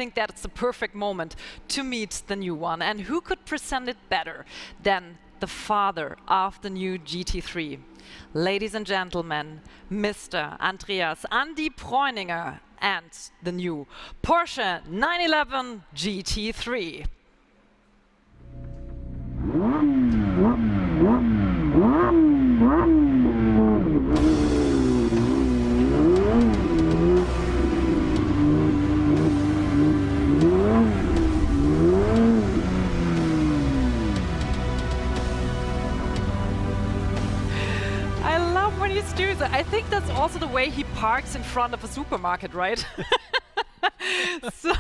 think that's the perfect moment to meet the new one. And who could present it better than the father of the new GT3? Ladies and gentlemen, Mr. Andreas Andi Preuninger and the new Porsche 911 GT3. I think that's also the way he parks in front of a supermarket, right? So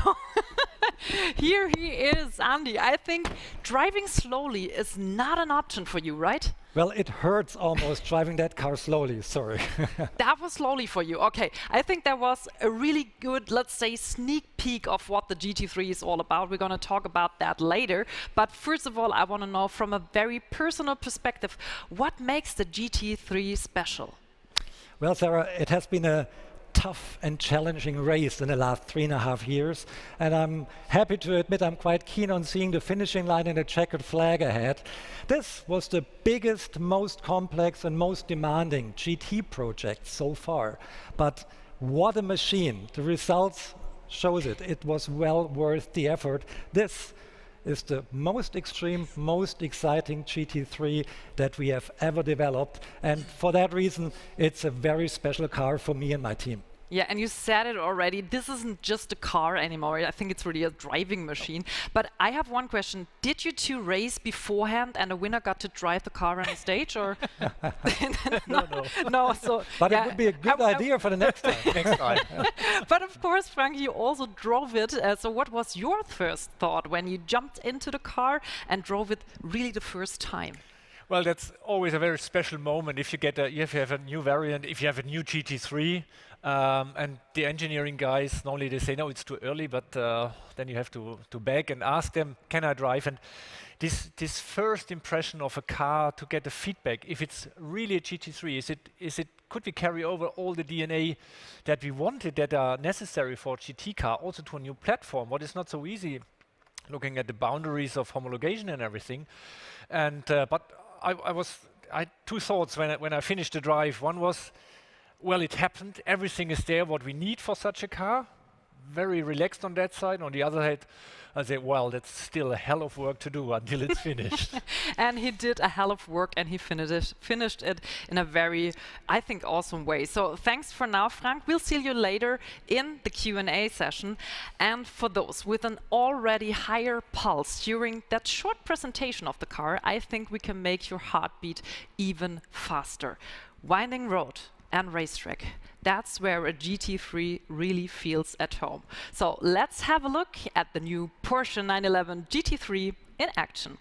here he is, Andy. I think driving slowly is not an option for you, right? Well, it hurts almost driving that car slowly, sorry. That was slowly for you, okay. I think that was a really good, let's say, sneak peek of what the GT3 is all about. We're going to talk about that later. But first of all, I want to know from a very personal perspective, what makes the GT3 special? Well, Sarah, it has been a tough and challenging race in the last 3.5 years, and I'm happy to admit I'm quite keen on seeing the finishing line and the checkered flag ahead. This was the biggest, most complex and most demanding GT project so far, but what a machine. The results shows it. It was well worth the effort. This is the most extreme, most exciting GT3 that we have ever developed. And for that reason, it's a very special car for me and my team. Yeah, and you said it already, this isn't just a car anymore. I think it's really a driving machine. But I have one question. Did you two race beforehand and the winner got to drive the car on the stage? Or No, so but yeah, it would be a good idea for the next time. Next time. But of course, Frank, you also drove it. So what was your first thought when you jumped into the car and drove it really the first time? Well, that's always a very special moment if you get if you have a new variant, if you have a new GT3, and the engineering guys normally they say no, it's too early, but then you have to beg and ask them, can I drive? And this first impression of a car to get the feedback, if it's really a GT3, could we carry over all the DNA that we wanted that are necessary for a GT car also to a new platform? What is not so easy, looking at the boundaries of homologation and everything. And but I had two thoughts when I finished the drive. One was, well, it happened. Everything is there what we need for such a car. very relaxed on that side. On the other hand, I say, well, that's still a hell of work to do until it's finished. And he did a hell of work, and he finished it in a very, I think, awesome way. So thanks for now, Frank. We'll see you later in the Q&A session. And for those with an already higher pulse during that short presentation of the car, I think we can make your heartbeat even faster. Winding road and racetrack. That's where a GT3 really feels at home. So let's have a look at the new Porsche 911 GT3 in action.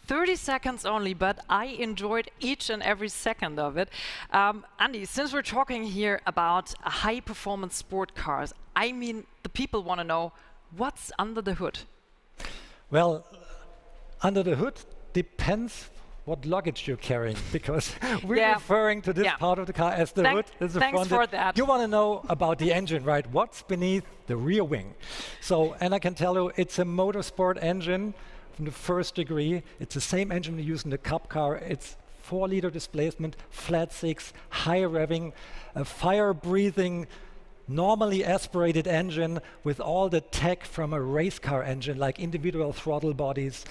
30 seconds only, but I enjoyed each and every second of it. Andy, since we're talking here about high-performance sport cars, I mean, the people want to know what's under the hood. Well, under the hood depends what luggage you're carrying, because we're referring to this part of the car as the hood. As the thanks front. for that. You want to know about the engine, right? What's beneath the rear wing? So, and I can tell you, it's a motorsport engine from the first degree. It's the same engine we use in the Cup car. It's 4-liter displacement, flat six, high revving, a fire-breathing, normally aspirated engine with all the tech from a race car engine, like individual throttle bodies,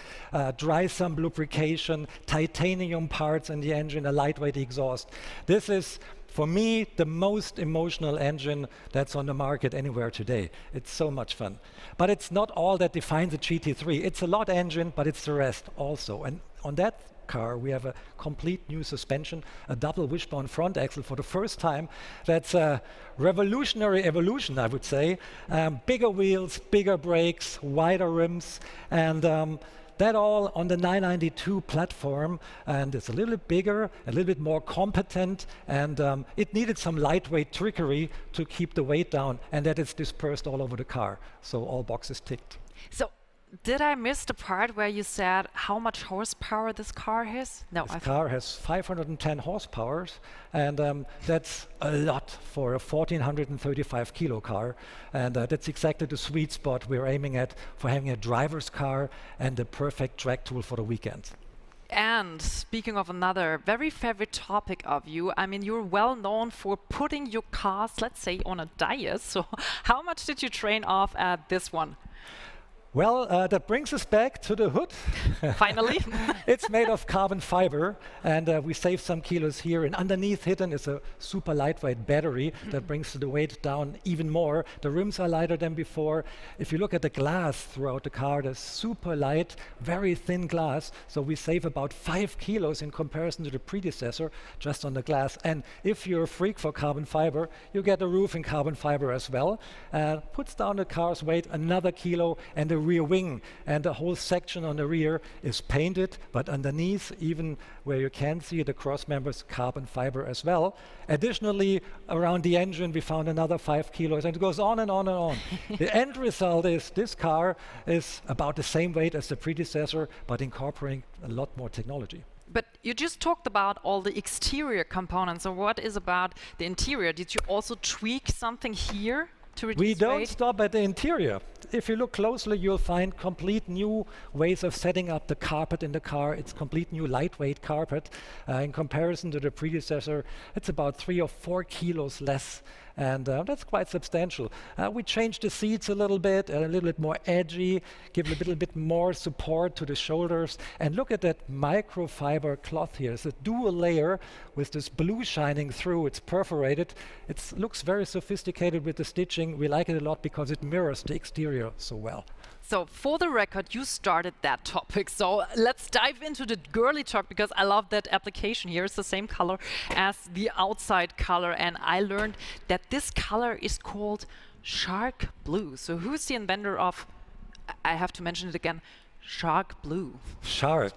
dry sump lubrication, titanium parts in the engine, a lightweight exhaust. This is, for me, the most emotional engine that's on the market anywhere today. It's so much fun. But it's not all that defines a GT3. It's a lot engine, but it's the rest also. And on that car, we have a complete new suspension, a double wishbone front axle for the first time. That's a revolutionary evolution, I would say. Bigger wheels, bigger brakes, wider rims, and that all on the 992 platform, and it's a little bit bigger, a little bit more competent, and it needed some lightweight trickery to keep the weight down, and that is dispersed all over the car. So all boxes ticked. So, did I miss the part where you said how much horsepower this car has? No, this car has 510 horsepower, and that's a lot for a 1435 kilo car. And that's exactly the sweet spot we're aiming at for having a driver's car and the perfect track tool for the weekend. And speaking of another very favorite topic of you, I mean, you're well known for putting your cars, let's say, on a diet. So how much did you train off at this one? Well, that brings us back to the hood. Finally. It's made of carbon fiber, and we save some kilos here. And underneath hidden is a super lightweight battery that brings the weight down even more. The rims are lighter than before. If you look at the glass throughout the car, there's super light, very thin glass. So we save about 5 kilos in comparison to the predecessor just on the glass. And if you're a freak for carbon fiber, you get a roof in carbon fiber as well. Puts down the car's weight another kilo, and the rear wing and the whole section on the rear is painted, but underneath, even where you can see the cross members, carbon fiber as well. Additionally, around the engine we found another 5 kilos, and it goes on and on and on. The end result is this car is about the same weight as the predecessor, but incorporating a lot more technology. But you just talked about all the exterior components. So what is about the interior? Did you also tweak something here to reduce We don't weight? stop at the interior. If you look closely, you'll find complete new ways of setting up the carpet in the car. It's complete new lightweight carpet. In comparison to the predecessor, it's about 3 or 4 kilos less, and that's quite substantial. We changed the seats a little bit more edgy, give a little bit more support to the shoulders. And look at that microfiber cloth here. It's a dual layer with this blue shining through. It's perforated. It looks very sophisticated with the stitching. We like it a lot because it mirrors the exterior so well. So for the record, you started that topic. So let's dive into the girly talk, because I love that application here. It's the same color as the outside color. And I learned that this color is called shark blue. So who's the inventor of, I have to mention it again, shark blue? Shark.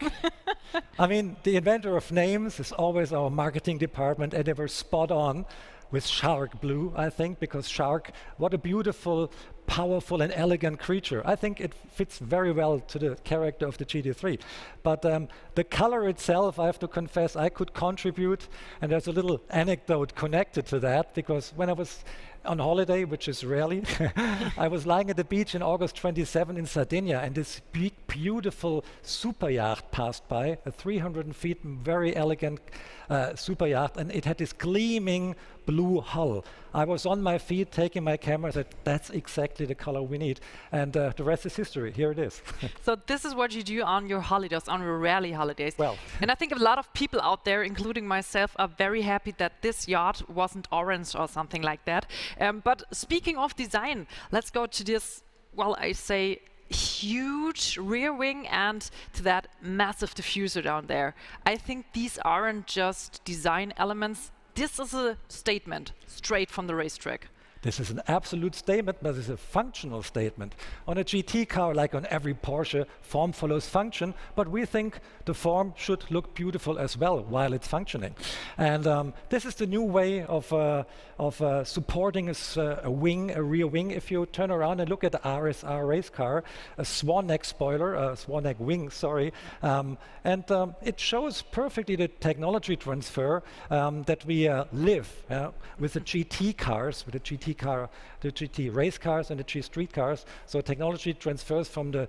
I mean, the inventor of names is always our marketing department, and they were spot on. with shark blue, I think, because shark, what a beautiful, powerful and elegant creature. I think it fits very well to the character of the GT3. But the color itself, I have to confess, I could contribute, and there's a little anecdote connected to that, because when I was on holiday, which is rarely, I was lying at the beach in August 27 in Sardinia, and this big, beautiful super yacht passed by, a 300 feet, very elegant super yacht, and it had this gleaming blue hull. I was on my feet taking my camera, said, that's exactly the color we need. And the rest is history. Here it is. So this is what you do on your holidays, on your rally holidays. Well. And I think a lot of people out there, including myself, are very happy that this yacht wasn't orange or something like that. But speaking of design, let's go to this, well, I say, huge rear wing and to that massive diffuser down there. I think these aren't just design elements. This is a statement straight from the racetrack. This is an absolute statement, but it's a functional statement. On a GT car, like on every Porsche, form follows function, but we think the form should look beautiful as well while it's functioning. And this is the new way of supporting a wing, a rear wing. If you turn around and look at the RSR race car, a swan neck spoiler, a swan neck wing, sorry, it shows perfectly the technology transfer that we live with the GT cars, with the GT race cars and the G street cars. So technology transfers from the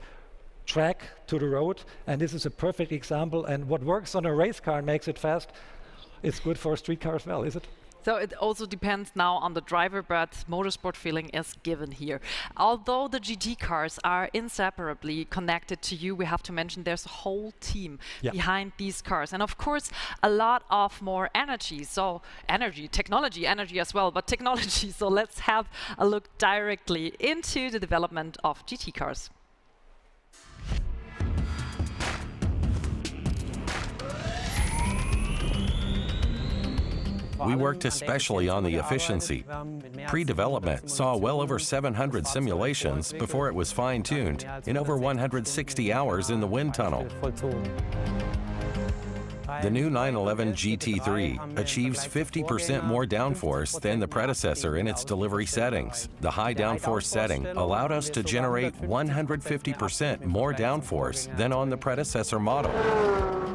track to the road, and this is a perfect example. And what works on a race car and makes it fast, it's good for a street car as well, is it? So it also depends now on the driver, but motorsport feeling is given here. Although the GT cars are inseparably connected to you, we have to mention there's a whole team behind these cars. And of course, a lot of more energy. So technology as well, but technology. So let's have a look directly into the development of GT cars. We worked especially on the efficiency. Pre-development saw well over 700 simulations before it was fine-tuned in over 160 hours in the wind tunnel. The new 911 GT3 achieves 50% more downforce than the predecessor in its delivery settings. The high downforce setting allowed us to generate 150% more downforce than on the predecessor model.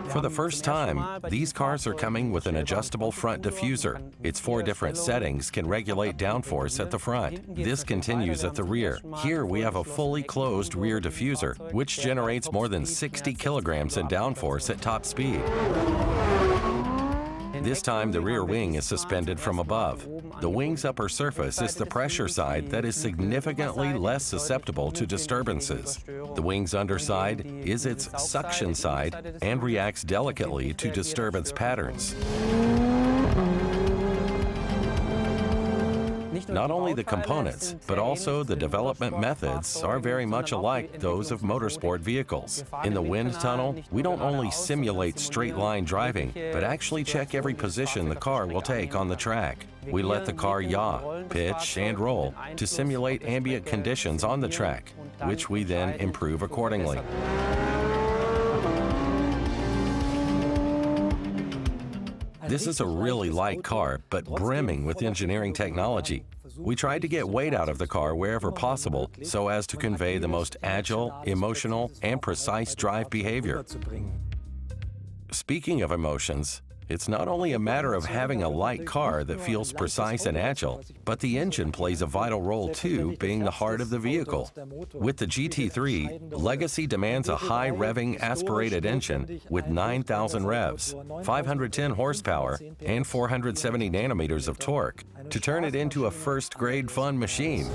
For the first time, these cars are coming with an adjustable front diffuser. Its 4 different settings can regulate downforce at the front. This continues at the rear. Here we have a fully closed rear diffuser, which generates more than 60 kilograms in downforce at top speed. This time the rear wing is suspended from above. The wing's upper surface is the pressure side that is significantly less susceptible to disturbances. The wing's underside is its suction side and reacts delicately to disturbance patterns. Not only the components, but also the development methods are very much alike those of motorsport vehicles. In the wind tunnel, we don't only simulate straight-line driving, but actually check every position the car will take on the track. We let the car yaw, pitch, and roll to simulate ambient conditions on the track, which we then improve accordingly. This is a really light car, but brimming with engineering technology. We tried to get weight out of the car wherever possible so as to convey the most agile, emotional, and precise drive behavior. Speaking of emotions, it's not only a matter of having a light car that feels precise and agile, but the engine plays a vital role too, being the heart of the vehicle. With the GT3, Legacy demands a high revving aspirated engine with 9,000 revs, 510 horsepower, and 470 nanometers of torque to turn it into a first-grade fun machine.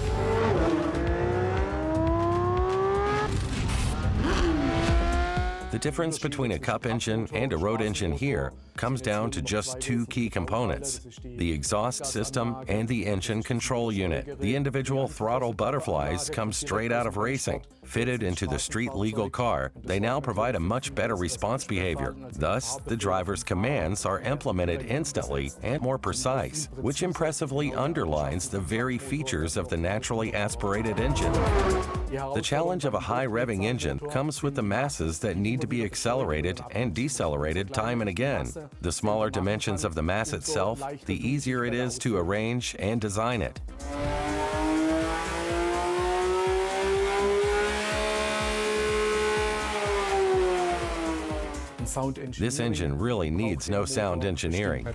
The difference between a cup engine and a road engine here comes down to just 2 key components: the exhaust system and the engine control unit. The individual throttle butterflies come straight out of racing. Fitted into the street-legal car, they now provide a much better response behavior. Thus, the driver's commands are implemented instantly and more precise, which impressively underlines the very features of the naturally aspirated engine. The challenge of a high-revving engine comes with the masses that need to be accelerated and decelerated time and again. The smaller dimensions of the mass itself, the easier it is to arrange and design it. This engine really needs no sound engineering.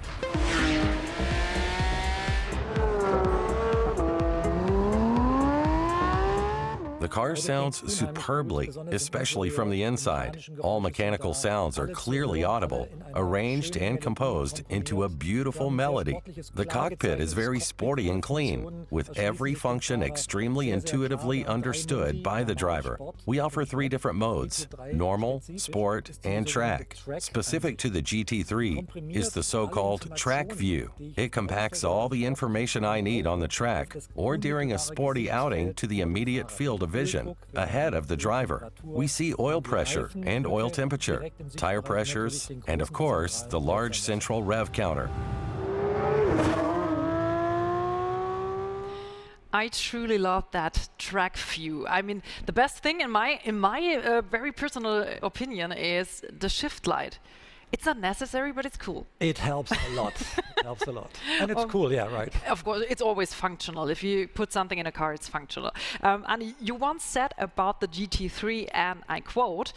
The car sounds superbly, especially from the inside. All mechanical sounds are clearly audible, arranged and composed into a beautiful melody. The cockpit is very sporty and clean, with every function extremely intuitively understood by the driver. We offer 3 different modes: normal, sport, and track. Specific to the GT3 is the so-called track view. It compacts all the information I need on the track or during a sporty outing to the immediate field of vision, ahead of the driver. We see oil pressure and oil temperature, tire pressures, and of course, the large central rev counter. I truly love that track view. I mean, the best thing in my very personal opinion is the shift light. It's not necessary, but it's cool. It helps a lot. It helps a lot. And it's cool, yeah, right. Of course, it's always functional. If you put something in a car, it's functional. And you once said about the GT3, and I quote,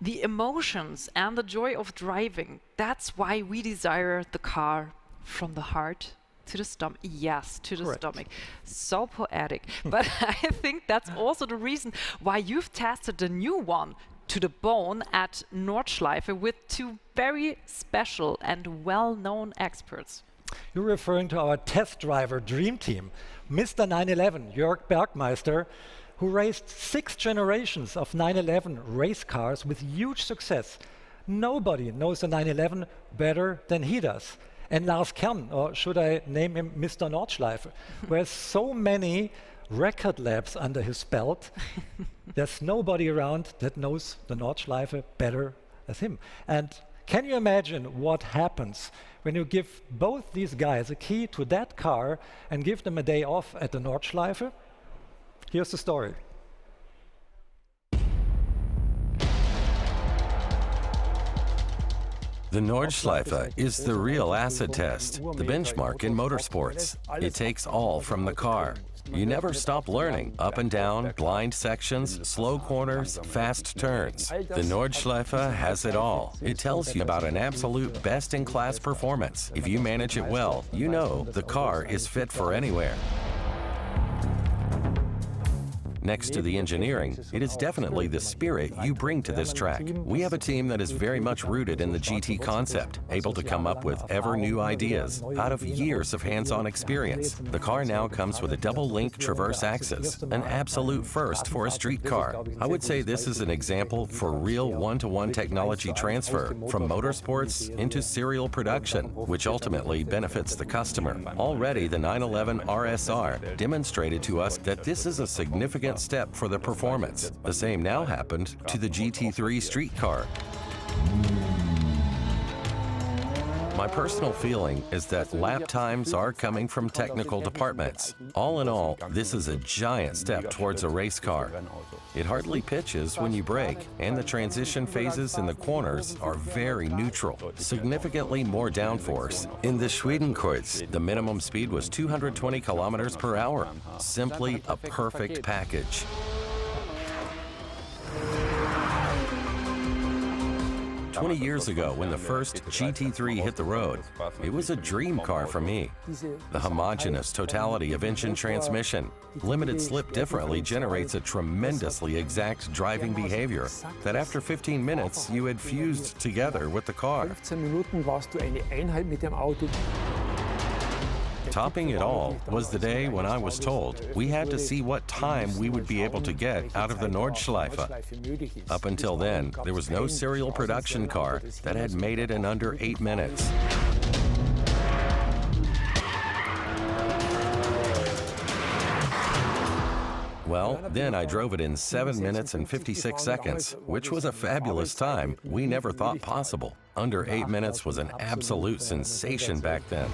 "The emotions and the joy of driving, that's why we desire the car from the heart to the stomach." Yes, to the stomach. So poetic. But I think that's also the reason why you've tested the new one to the bone at Nordschleife with 2 very special and well-known experts. You're referring to our test driver dream team, Mr. 911, JORG Bergmeister, who raced 6 generations of 911 race cars with huge success. Nobody knows the 911 better than he does. And Lars Kern, or should I name him Mr. Nordschleife, who has so many record laps under his belt. There's nobody around that knows the Nordschleife better than him. And can you imagine what happens when you give both these guys a key to that car and give them a day off at the Nordschleife? Here's the story. The Nordschleife is the real acid test, the benchmark in motorsports. It takes all from the car. You never stop learning. Up and down, blind sections, slow corners, fast turns. The Nordschleife has it all. It tells you about an absolute best-in-class performance. If you manage it well, you know the car is fit for anywhere. Next to the engineering, it is definitely the spirit you bring to this track. We have a team that is very much rooted in the GT concept, able to come up with ever new ideas out of years of hands-on experience. The car now comes with a double-link traverse axis, an absolute first for a street car. I would say this is an example for real one-to-one technology transfer from motorsports into serial production, which ultimately benefits the customer. Already, the 911 RSR demonstrated to us that this is a significant step for the performance. The same now happened to the GT3 street car. My personal feeling is that lap times are coming from technical departments. All in all, this is a giant step towards a race car. It hardly pitches when you brake, and the transition phases in the corners are very neutral. Significantly more downforce. In the Schwedenkreuz, the minimum speed was 220 kilometers per hour. Simply a perfect package. "20 years ago, when the first GT3 hit the road, it was a dream car for me. The homogeneous totality of engine transmission, limited slip differently generates a tremendously exact driving behavior that after 15 minutes you had fused together with the car. Topping it all was the day when I was told we had to see what time we would be able to get out of the Nordschleife. Up until then, there was no serial production car that had made it in under 8 minutes. Well, then I drove it in 7 minutes and 56 seconds, which was a fabulous time we never thought possible. Under 8 minutes was an absolute sensation back then.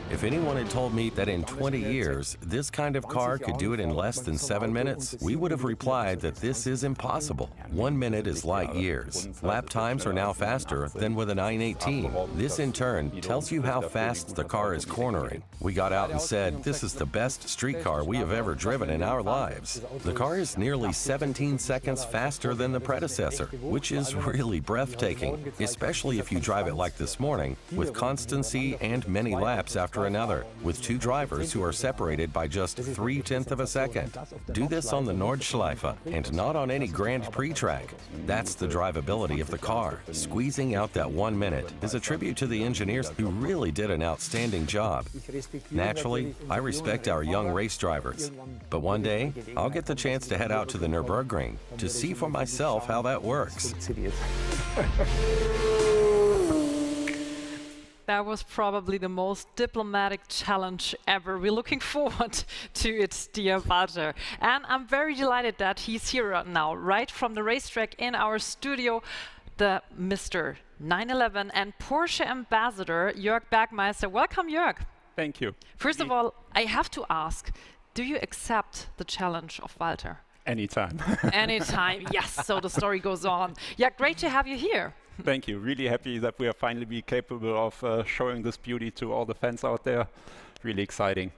If anyone had told me that in 20 years, this kind of car could do it in less than 7 minutes, we would have replied that this is impossible. 1 minute is light years. Lap times are now faster than with a 918. This in turn tells you how fast the car is cornering. We got out and said, this is the best street car we have ever driven in our lives. The car is nearly 17 seconds faster than the predecessor, which is really breathtaking, especially if you drive it like this morning, with constancy and many laps after another, with two drivers who are separated by just 3/10 of a second. Do this on the Nordschleife and not on any Grand Prix track. That's the drivability of the car. Squeezing out that 1 minute is a tribute to the engineers who really did an outstanding job. Naturally, I respect our young race drivers, but one day I'll get the chance to head out to the Nürburgring to see for myself how that works. That was probably the most diplomatic challenge ever. We're looking forward to it, dear Walter. And I'm very delighted that he's here now, right from the racetrack in our studio, the Mr. 911 and Porsche ambassador, Jörg Bergmeister. Welcome, Jörg. Thank you. First of all, I have to ask, do you accept the challenge of Walter? Anytime. Anytime, yes. So the story goes on. Yeah, great to have you here. Thank you. Really happy that we are finally be capable of showing this beauty to all the fans out there. Really exciting.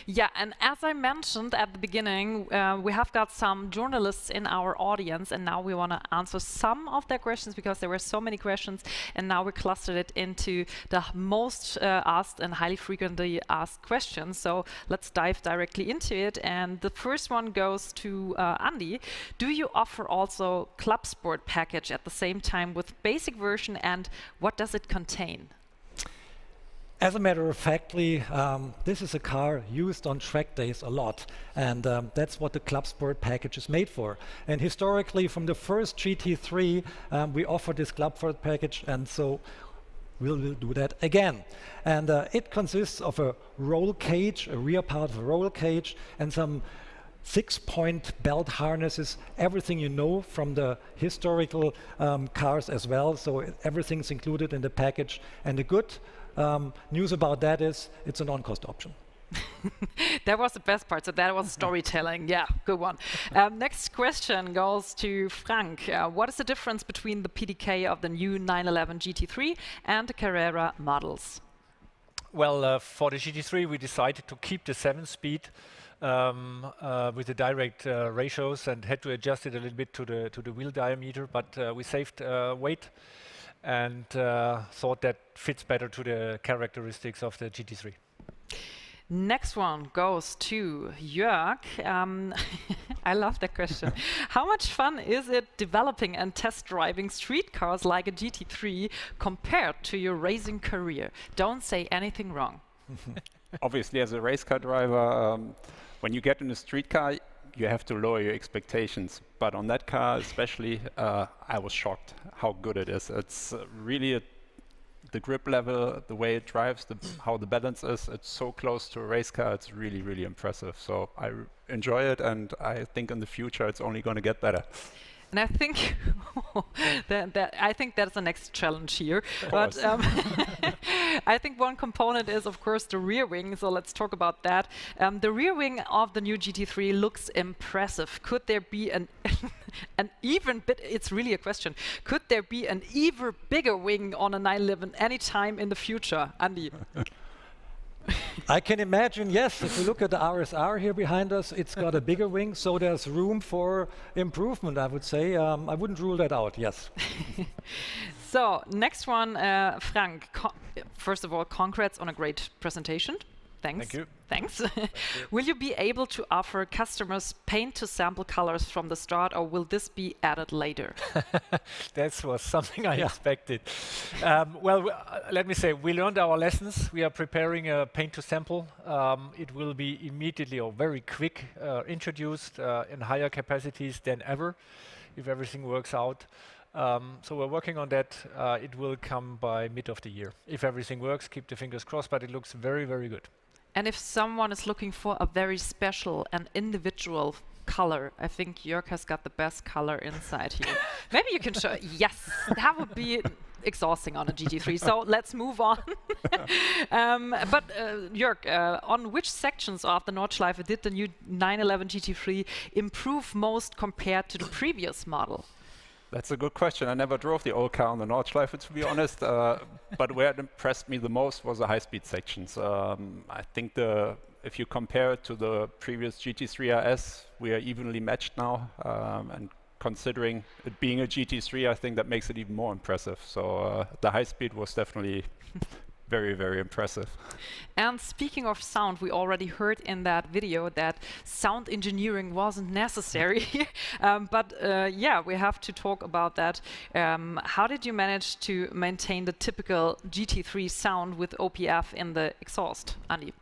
Yeah, and as I mentioned at the beginning, we have got some journalists in our audience, and now we want to answer some of their questions because there were so many questions, and now we clustered it into the most asked and highly frequently asked questions. So let's dive directly into it. And the first one goes to Andy. Do you offer also Club Sport package at the same time with basic version, and what does it contain? As a matter of factly, this is a car used on track days a lot, and that's what the Club Sport package is made for. And historically, from the first GT3, we offered this Club Sport package, and so we'll do that again. And it consists of a roll cage, a rear part of a roll cage, and some 6-point belt harnesses, everything you know from the historical cars as well. So everything's included in the package, and the good news about that is it's a non-cost option. That was the best part. So that was storytelling. Yeah, good one. Next question goes to Frank. What is the difference between the PDK of the new 911 GT3 and the Carrera models? Well, for the GT3, we decided to keep the 7-speed with the direct ratios and had to adjust it a little bit to the wheel diameter, but we saved weight and thought that fits better to the characteristics of the GT3. Next one goes to Jörg. I love that question. How much fun is it developing and test driving street cars like a GT3 compared to your racing career? Don't say anything wrong. Obviously, as a race car driver, when you get in a street car, you have to lower your expectations. But on that car especially, I was shocked how good it is. It's really the grip level, the way it drives, how the balance is, it's so close to a race car, it's really, really impressive. So I enjoy it, and I think in the future it's only going to get better. And I think I think that's the next challenge here. But I think one component is, of course, the rear wing. So let's talk about that. The rear wing of the new GT3 looks impressive. Could there be an even bit? It's really a question. Could there be an even bigger wing on a 911 anytime in the future, Andy? I can imagine, yes. If you look at the RSR here behind us, it's got a bigger wing, so there's room for improvement, I would say. I wouldn't rule that out, yes. So, next one, Frank. First of all, congrats on a great presentation. Thanks. Thank you. Thanks. Will you be able to offer customers paint to sample colors from the start, or will this be added later? That was something I expected. Well, let me say, we learned our lessons. We are preparing a paint to sample. It will be immediately or very quick introduced in higher capacities than ever, if everything works out. So we're working on that. It will come by mid of the year. If everything works, keep the fingers crossed, but it looks very, very good. And if someone is looking for a very special and individual color, I think Jörg has got the best color inside here. Maybe you can show. Yes, that would be exhausting on a GT3. So let's move on. Jörg, on which sections of the Nordschleife did the new 911 GT3 improve most compared to the previous model? That's a good question. I never drove the old car on the Nordschleife, to be honest. But where it impressed me the most was the high-speed sections. I think if you compare it to the previous GT3 RS, we are evenly matched now. And considering it being a GT3, I think that makes it even more impressive. So the high speed was definitely very, very impressive. And speaking of sound, we already heard in that video that sound engineering wasn't necessary. Yeah, we have to talk about that. How did you manage to maintain the typical GT3 sound with OPF in the exhaust, Andy?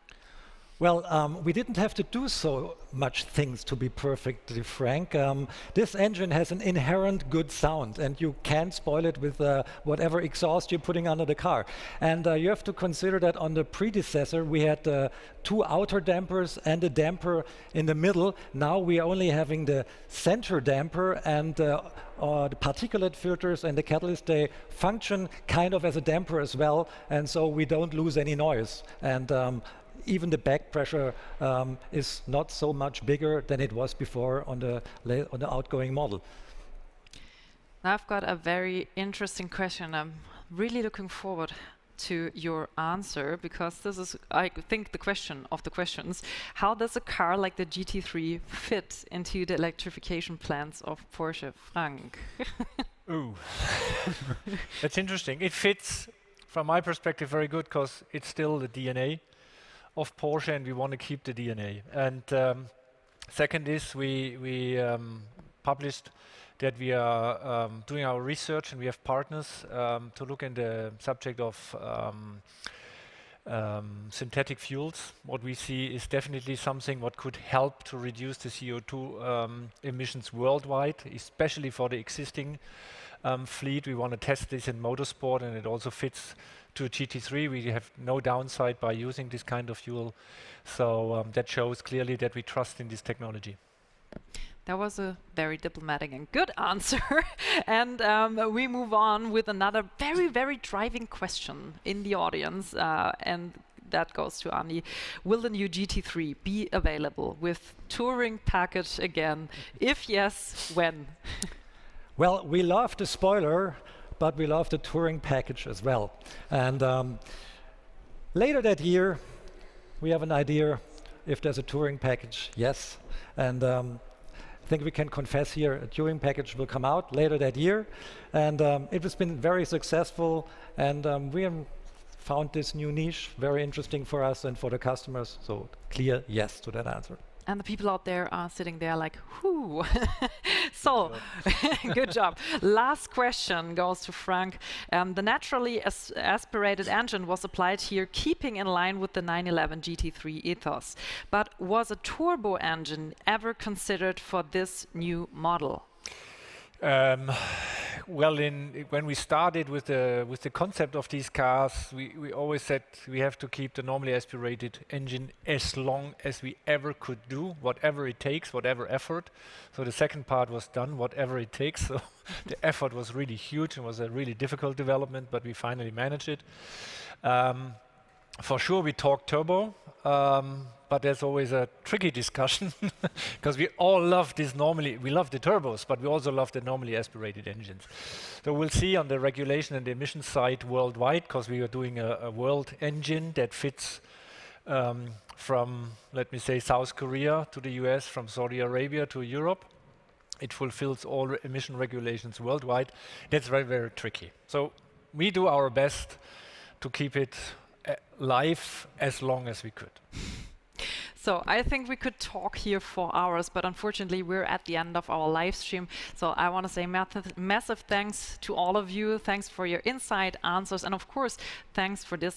Well, we didn't have to do so much things, to be perfectly frank. This engine has an inherent good sound, and you can't spoil it with whatever exhaust you're putting under the car. And you have to consider that on the predecessor, we had 2 outer dampers and a damper in the middle. Now we are only having the center damper, and the particulate filters and the catalyst, they function kind of as a damper as well, and so we don't lose any noise. And even the back pressure is not so much bigger than it was before on the outgoing model. Now I've got a very interesting question. I'm really looking forward to your answer, because this is, I think, the question of the questions. How does a car like the GT3 fit into the electrification plans of Porsche? Frank. Ooh, that's interesting. It fits, from my perspective, very good, because it's still the DNA of Porsche, and we want to keep the DNA. And second is we published that we are doing our research, and we have partners to look in the subject of synthetic fuels. What we see is definitely something what could help to reduce the CO2 emissions worldwide, especially for the existing fleet. We want to test this in motorsport, and it also fits to a GT3. We have no downside by using this kind of fuel. So that shows clearly that we trust in this technology. That was a very diplomatic and good answer. And we move on with another very, very driving question in the audience. And that goes to Andy. Will the new GT3 be available with touring package again? If yes, when? Well, we love the spoiler, but we love the touring package as well. And later that year, we have an idea if there's a touring package, yes. And I think we can confess here, a touring package will come out later that year. And it has been very successful, and we have found this new niche very interesting for us and for the customers. So clear yes to that answer. And the people out there are sitting there like, whoo. So, good job. Last question goes to Frank. The naturally aspirated engine was applied here, keeping in line with the 911 GT3 ethos. But was a turbo engine ever considered for this new model? Well, when we started with the concept of these cars, we always said we have to keep the normally aspirated engine as long as we ever could do, whatever it takes, whatever effort. So the second part was done, whatever it takes. So the effort was really huge and was a really difficult development, but we finally managed it. For sure, we talk turbo, but there's always a tricky discussion because we all love this normally. We love the turbos, but we also love the normally aspirated engines. So we'll see on the regulation and the emission side worldwide, because we are doing a world engine that fits from, let me say, South Korea to the US, from Saudi Arabia to Europe. It fulfills all emission regulations worldwide. That's very, very tricky. So we do our best to keep it live as long as we could. So I think we could talk here for hours, but unfortunately we're at the end of our live stream. So I want to say massive thanks to all of you. Thanks for your insight, answers, and of course, thanks for this.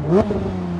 Boom.